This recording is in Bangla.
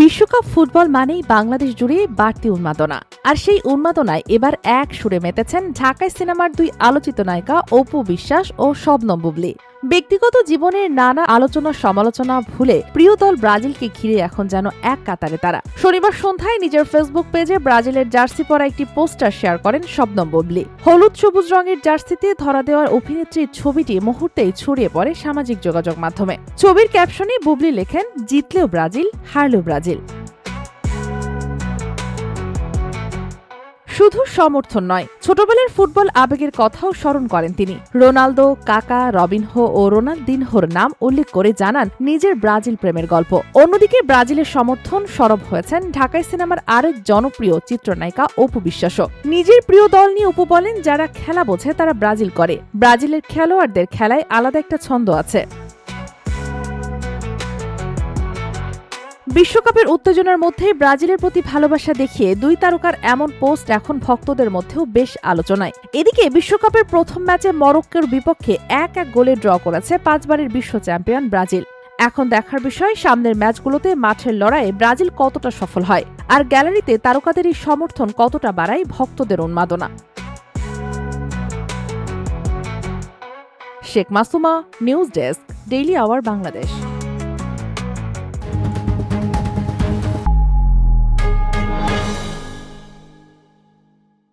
বিশ্বকাপ ফুটবল মানেই বাংলাদেশ জুড়ে বাড়তি উন্মাদনা। আর সেই উন্মাদনায় এবার এক সুরে মেতেছেন ঢাকাই সিনেমার দুই আলোচিত নায়িকা অপু বিশ্বাস ও শবনম বুবলী। ব্যক্তিগত জীবনের নানা আলোচনা সমালোচনা ভুলে প্রিয় দল ব্রাজিলকে ঘিরে এখন যেন এক কাতারে তারা। শনিবার সন্ধ্যায় নিজের ফেসবুক পেজে ব্রাজিলের জার্সি পরা একটি পোস্টার শেয়ার করেন শবনম বুবলী। হলুদ সবুজ রঙের জার্সিতে ধরা দেওয়ার অভিনেত্রীর ছবিটি মুহূর্তেই ছড়িয়ে পড়ে সামাজিক যোগাযোগ মাধ্যমে। ছবির ক্যাপশনে বুবলী লেখেন, জিতলেও ব্রাজিল, হারলেও ব্রাজিল। শুধু সমর্থন নয়, ছোটবেলার ফুটবল আবেগের কথাও স্মরণ করেন তিনি। রোনালদো, কাকা, রবিনহো ও রোনালদিনহোর নাম উল্লেখ করে জানান নিজের ব্রাজিল প্রেমের গল্প। অন্যদিকে ব্রাজিলের সমর্থন সরব হয়েছেন ঢাকাই সিনেমার আরেক জনপ্রিয় চিত্রনায়িকা অপু বিশ্বাসও। নিজের প্রিয় দল নিয়ে অপু বলেন, যারা খেলা বোঝে তারা ব্রাজিল করে। ব্রাজিলের খেলোয়াড়দের খেলায় আলাদা একটা ছন্দ আছে। বিশ্বকাপের উত্তেজনার মধ্যে ব্রাজিলের প্রতি ভালোবাসা দেখিয়ে দুই তারকার এমন পোস্ট এখন ভক্তদের মধ্যেও বেশ আলোচনায়। এদিকে বিশ্বকাপের প্রথম ম্যাচে মরক্কোর বিপক্ষে 1-1 গোলে ড্র করেছে 5 বারের বিশ্ব চ্যাম্পিয়ন ব্রাজিল। এখন দেখার বিষয় সামনের ম্যাচগুলোতে মাঠের লড়াইয়ে ব্রাজিল কতটা সফল হয়, আর গ্যালারিতে তারকাদের এই সমর্থন কতটা বাড়ায় ভক্তদের উন্মাদনা। Sheikh Masuma, news desk, daily our Bangladesh.